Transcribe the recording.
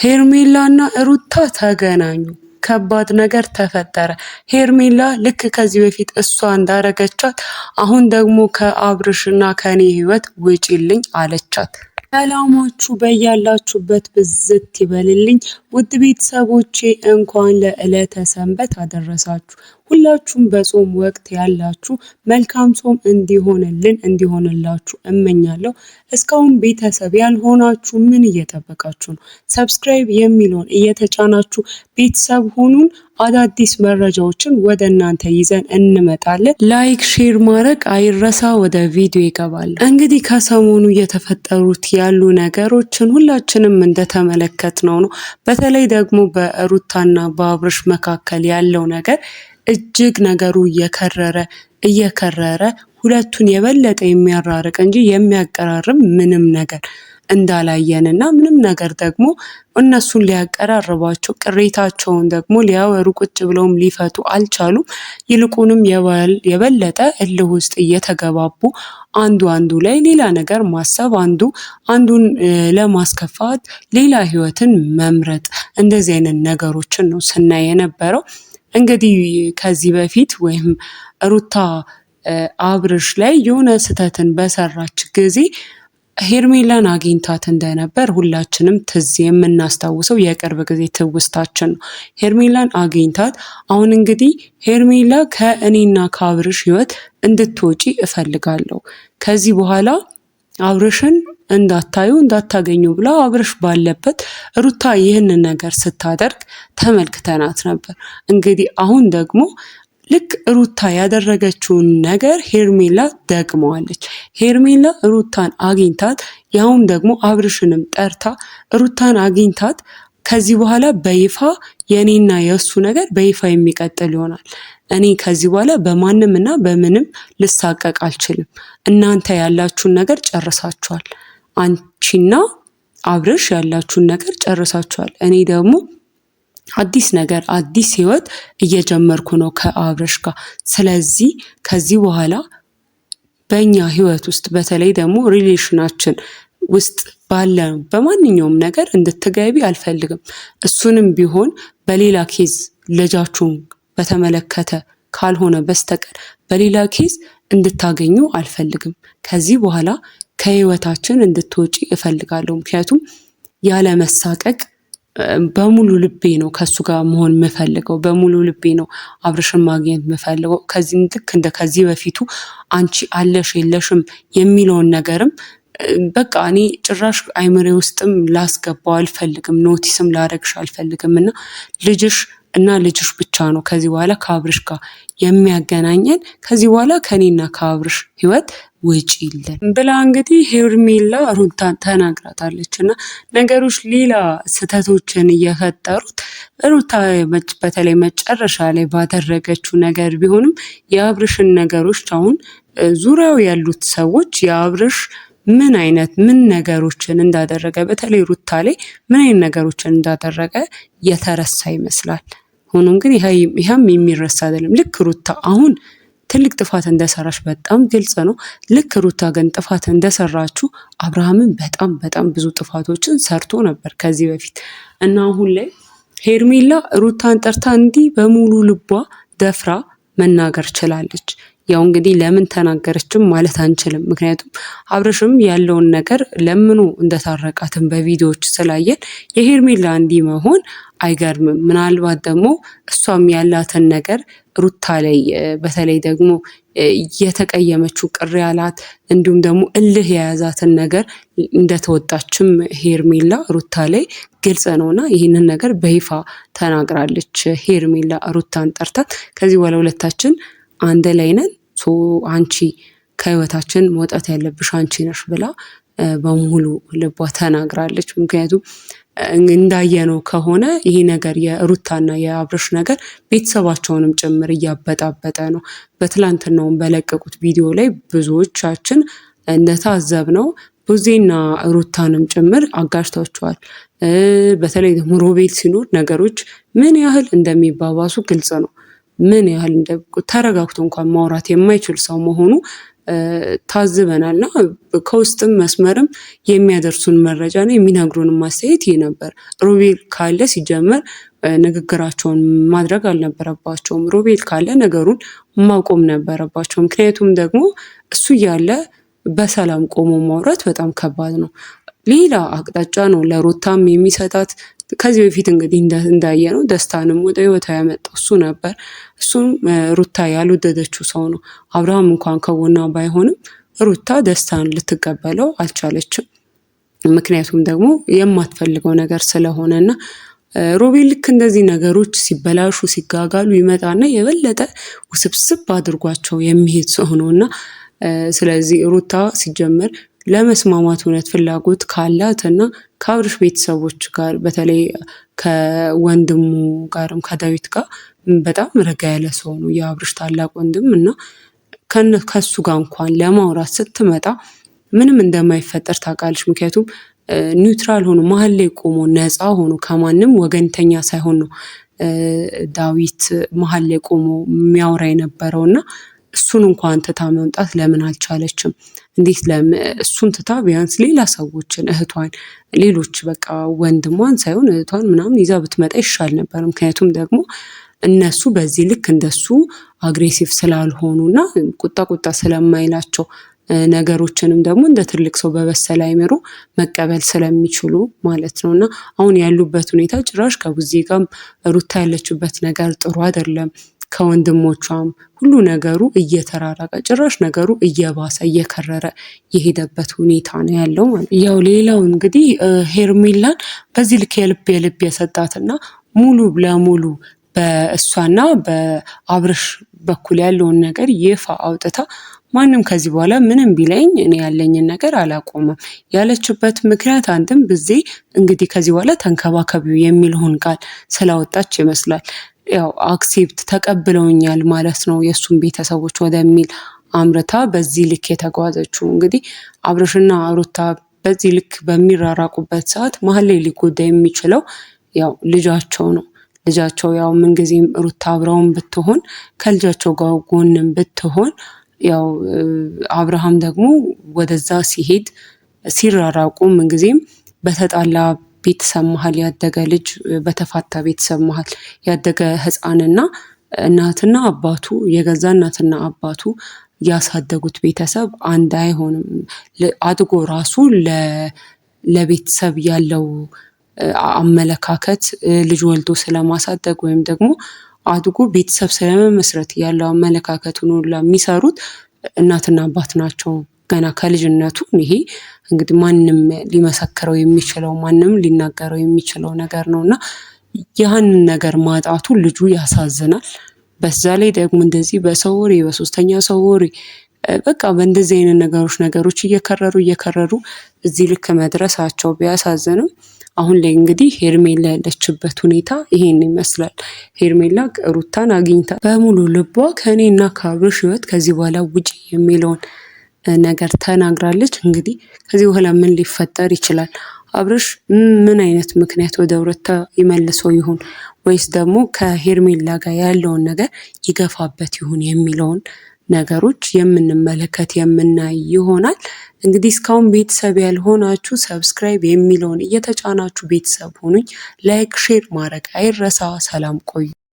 ሄርሜላና ሩታ ተገናኙ። ከባድ ነገር ተፈጠረ። ሄርሜላ ልክ ከዚህ በፊት እሷ እንዳረገቻት አሁን ደግሞ ከአብርሽና ከኔ ህይወት ውጪልኝ አለቻት። ሰላማችሁ በያላችሁበት ብዝት ይበልልኝ። ውድ ቤተሰቦቼ እንኳን ለዕለተ ሰንበት አደረሳችሁ። ሁላችሁም በጾም ወቅት ያላችሁ መልካም ጾም እንዲሆንላችሁ እመኛለሁ። እስካሁን ቤተሰብ ያልሆናችሁ ምን እየጠበቃችሁ ነው? ሰብስክራይብ የሚለውን እየተጫናችሁ ቤተሰብ ሁኑን። አዳዲስ መረጃዎችን ወደ እናንተ ይዘን እንመጣለን። ላይክ ሼር ማድረግ አይረሳ። ወደ ቪዲዮ ይገባል። እንግዲህ ከሰሞኑ እየተፈጠሩት ያሉ ነገሮችን ሁላችንም እንደተመለከትነው ነው። በተለይ ደግሞ በሩታና በአብርሽ መካከል ያለው ነገር እጅግ ነገሩ እየከረረ ሁለቱን የበለጠ የሚያራርቅ እንጂ የሚያቀራርብ ምንም ነገር እንዳላየንና ምንም ነገር ደግሞ እነሱን ሊያቀራርባቸው ቅሬታቸውን ደግሞ ሊያወሩ ቁጭ ብለውም ሊፈቱ አልቻሉም። ይልቁንም የበለጠ እልህ ውስጥ እየተገባቡ አንዱ ላይ ሌላ ነገር ማሰብ አንዱን ለማስከፋት ሌላ ህይወትን መምረጥ እንደዚህ አይነት ነገሮችን ነው ስናይ የነበረው። እንግዲህ ከዚህ በፊት ወይም ሩታ አብርሽ ላይ የሆነ ስህተትን በሰራች ጊዜ ሄርሜላን አግኝታት እንደነበር ሁላችንም ትዝ የምናስታውሰው የቅርብ ጊዜ ትውስታችን ነው። ሄርሜላን አግኝታት አሁን እንግዲህ ሄርሜላ ከእኔና ከአብርሽ ህይወት እንድትወጪ እፈልጋለሁ፣ ከዚህ በኋላ አብርሽን እንዳታገኙ ብላ አብርሽ ባለበት ሩታ ይህንን ነገር ስታደርግ ተመልክተናት ነበር። እንግዲህ አሁን ደግሞ ልክ ሩታ ያደረገችውን ነገር ሄርሜላ ደግመዋለች። ሄርሜላ ሩታን አግኝታት ያውን ደግሞ አብርሽንም ጠርታ ሩታን አግኝታት ከዚህ በኋላ በይፋ የኔና የእሱ ነገር በይፋ የሚቀጥል ይሆናል። እኔ ከዚህ በኋላ በማንምና በምንም ልሳቀቅ አልችልም። እናንተ ያላችሁን ነገር ጨርሳችኋል። አንቺና አብርሽ ያላችሁን ነገር ጨርሳችኋል። እኔ ደግሞ አዲስ ነገር አዲስ ህይወት እየጀመርኩ ነው ከአብርሽ ጋር። ስለዚህ ከዚህ በኋላ በእኛ ህይወት ውስጥ በተለይ ደግሞ ሪሌሽናችን ውስጥ ባለ በማንኛውም ነገር እንድትገቢ አልፈልግም። እሱንም ቢሆን በሌላ ኬዝ ልጃችሁን በተመለከተ ካልሆነ በስተቀር በሌላ ኬዝ እንድታገኙ አልፈልግም። ከዚህ በኋላ ከህይወታችን እንድትወጪ እፈልጋለሁ። ምክንያቱም ያለ መሳቀቅ በሙሉ ልቤ ነው ከሱ ጋር መሆን የምፈልገው። በሙሉ ልቤ ነው አብርሽን ማግኘት የምፈልገው። ከዚህ በፊቱ አንቺ አለሽ የለሽም የሚለውን ነገርም በቃ እኔ ጭራሽ አይምሬ ውስጥም ላስገባው አልፈልግም። ኖቲስም ላረግሽ አልፈልግም እና ልጅሽ ብቻ ነው ከዚህ በኋላ ከአብርሽ ጋር የሚያገናኘን። ከዚህ በኋላ ከኔና ከአብርሽ ህይወት ውጪልን ብላ እንግዲህ ሄርሜላ ሩታን ተናግራታለች። እና ነገሮች ሌላ ስህተቶችን እየፈጠሩት ሩታ በተለይ መጨረሻ ላይ ባደረገችው ነገር ቢሆንም የአብርሽን ነገሮች አሁን ዙሪያው ያሉት ሰዎች የአብርሽ ምን ነገሮችን እንዳደረገ በተለይ ሩታ ላይ ምን አይነት ነገሮችን እንዳደረገ የተረሳ ይመስላል። ሆኖም ግን ይሄም የሚረሳ አይደለም። ልክ ሩታ አሁን ትልቅ ጥፋት እንደሰራች በጣም ግልጽ ነው። ልክ ሩታ ግን ጥፋት እንደሰራችሁ አብርሃምን በጣም ብዙ ጥፋቶችን ሰርቶ ነበር ከዚህ በፊት እና አሁን ላይ ሄርሜላ ሩታን ጠርታ እንዲህ በሙሉ ልቧ ደፍራ መናገር ችላለች። ያው እንግዲህ ለምን ተናገረችም ማለት አንችልም። ምክንያቱም አብርሽም ያለውን ነገር ለምኑ እንደታረቃትን በቪዲዮዎች ስላየን የሄርሜላ እንዲህ መሆን አይገርምም። ምናልባት ደግሞ እሷም ያላትን ነገር ሩታ ላይ በተለይ ደግሞ የተቀየመችው ቅር ያላት እንዲሁም ደግሞ እልህ የያዛትን ነገር እንደተወጣችም ሄርሜላ ሩታ ላይ ግልጽ ነውና ይህንን ነገር በይፋ ተናግራለች። ሄርሜላ ሩታን ጠርታት ከዚህ በኋላ ሁለታችን አንድ ላይ ነን፣ አንቺ ከህይወታችን መውጣት ያለብሽ አንቺ ነሽ ብላ በሙሉ ልቧ ተናግራለች። ምክንያቱም እንዳየነው ከሆነ ይሄ ነገር የሩታና የአብርሽ ነገር ቤተሰባቸውንም ጭምር እያበጣበጠ ነው። በትላንትናውም በለቀቁት ቪዲዮ ላይ ብዙዎቻችን እንደታዘብነው ቡዜና ሩታንም ጭምር አጋጭቷቸዋል። በተለይ ደግሞ ሮቤል ሲኖር ነገሮች ምን ያህል እንደሚባባሱ ግልጽ ነው። ምን ያህል ተረጋግቶ እንኳን ማውራት የማይችል ሰው መሆኑ ታዝበናልና ከውስጥም መስመርም የሚያደርሱን መረጃና የሚነግሩንም ማስተያየት ይህ ነበር። ሮቤል ካለ ሲጀመር ንግግራቸውን ማድረግ አልነበረባቸውም። ሮቤል ካለ ነገሩን ማቆም ነበረባቸው። ምክንያቱም ደግሞ እሱ እያለ በሰላም ቆሞ ማውራት በጣም ከባድ ነው። ሌላ አቅጣጫ ነው ለሩታም የሚሰጣት። ከዚህ በፊት እንግዲህ እንዳየነው ደስታንም ወደ ህይወቷ ያመጣው እሱ ነበር። እሱም ሩታ ያልወደደችው ሰው ነው። አብርሃም እንኳን ከጎኗ ባይሆንም ሩታ ደስታን ልትቀበለው አልቻለችም። ምክንያቱም ደግሞ የማትፈልገው ነገር ስለሆነና ሮቤል ልክ እንደዚህ ነገሮች ሲበላሹ ሲጋጋሉ ይመጣና የበለጠ ውስብስብ አድርጓቸው የሚሄድ ሰው ነውና ስለዚህ ሩታ ሲጀመር ለመስማማት እውነት ፍላጎት ካላትና ከአብርሽ ቤተሰቦች ጋር በተለይ ከወንድሙ ጋርም ከዳዊት ጋር በጣም ረጋ ያለ ሰው ነው የአብርሽ ታላቅ ወንድም እና ከሱ ጋር እንኳን ለማውራት ስትመጣ ምንም እንደማይፈጠር ታውቃለች። ምክንያቱም ኒውትራል ሆኖ መሀል ላይ ቆሞ ነፃ ሆኖ ከማንም ወገንተኛ ሳይሆን ነው ዳዊት መሀል ላይ ቆሞ የሚያወራ የነበረው እና እሱን እንኳን ትታ መምጣት ለምን አልቻለችም? እንዴት እሱን ትታ ቢያንስ ሌላ ሰዎችን እህቷን፣ ሌሎች በቃ ወንድሟን ሳይሆን እህቷን ምናምን ይዛ ብትመጣ ይሻል ነበር። ምክንያቱም ደግሞ እነሱ በዚህ ልክ እንደሱ አግሬሲቭ ስላልሆኑና ቁጣ ስለማይላቸው ነገሮችንም ደግሞ እንደ ትልቅ ሰው በበሰለ አይምሮ መቀበል ስለሚችሉ ማለት ነው። እና አሁን ያሉበት ሁኔታ ጭራሽ ከቡዜ ጋርም ሩታ ያለችበት ነገር ጥሩ አይደለም። ከወንድሞቿም ሁሉ ነገሩ እየተራራቀ ጭራሽ ነገሩ እየባሰ እየከረረ የሄደበት ሁኔታ ነው ያለው ማለት ነው። ያው ሌላው እንግዲህ ሄርሜላን በዚህ ልክ የልብ የሰጣትና ሙሉ ለሙሉ በእሷና በአብርሽ በኩል ያለውን ነገር ይፋ አውጥታ ማንም ከዚህ በኋላ ምንም ቢለኝ እኔ ያለኝን ነገር አላቆምም ያለችበት ምክንያት አንድም ብዜ እንግዲህ ከዚህ በኋላ ተንከባከቢው የሚለውን ቃል ስላወጣች ይመስላል። ያው አክሴፕት ተቀብለውኛል ማለት ነው የእሱን ቤተሰቦች ወደሚል አምርታ በዚህ ልክ የተጓዘችው። እንግዲህ አብርሽና ሩታ በዚህ ልክ በሚራራቁበት ሰዓት መሀል ላይ ሊጎዳ የሚችለው ያው ልጃቸው ነው። ልጃቸው ያው ምንጊዜም ሩታ አብረውን ብትሆን ከልጃቸው ጋር ጎንም ብትሆን ያው አብርሃም ደግሞ ወደዛ ሲሄድ ሲራራቁ ምንጊዜም በተጣላ ቤተሰብ መሀል ያደገ ልጅ በተፋታ ቤተሰብ መሀል ያደገ ህፃንና እናትና አባቱ የገዛ እናትና አባቱ ያሳደጉት ቤተሰብ አንድ አይሆንም። አድጎ ራሱ ለቤተሰብ ያለው አመለካከት ልጅ ወልዶ ስለማሳደግ ወይም ደግሞ አድጎ ቤተሰብ ስለመመስረት ያለው አመለካከቱን ሁላ የሚሰሩት እናትና አባት ናቸው። ገና ከልጅነቱ ይሄ እንግዲህ ማንም ሊመሰክረው የሚችለው ማንም ሊናገረው የሚችለው ነገር ነውና ያንን ነገር ማጣቱ ልጁ ያሳዝናል። በዛ ላይ ደግሞ እንደዚህ በሰው ወሬ በሶስተኛ ሰው ወሬ በቃ በእንደዚህ አይነት ነገሮች እየከረሩ እዚህ ልክ መድረሳቸው ቢያሳዝንም አሁን ላይ እንግዲህ ሄርሜላ ያለችበት ሁኔታ ይሄን ይመስላል። ሄርሜላ ሩታን አግኝታ በሙሉ ልቧ ከእኔና ከአብርሽ ህይወት ከዚህ በኋላ ውጪ የሚለውን ነገር ተናግራለች። እንግዲህ ከዚህ በኋላ ምን ሊፈጠር ይችላል? አብርሽ ምን አይነት ምክንያት ወደ ሩታ ይመልሰው ይሆን ወይስ ደግሞ ከሄርሜላ ጋር ያለውን ነገር ይገፋበት ይሆን የሚለውን ነገሮች የምንመለከት የምናይ ይሆናል። እንግዲህ እስካሁን ቤተሰብ ያልሆናችሁ ሰብስክራይብ የሚለውን እየተጫናችሁ ቤተሰብ ሆኑኝ። ላይክ ሼር ማድረግ አይረሳ። ሰላም ቆዩ።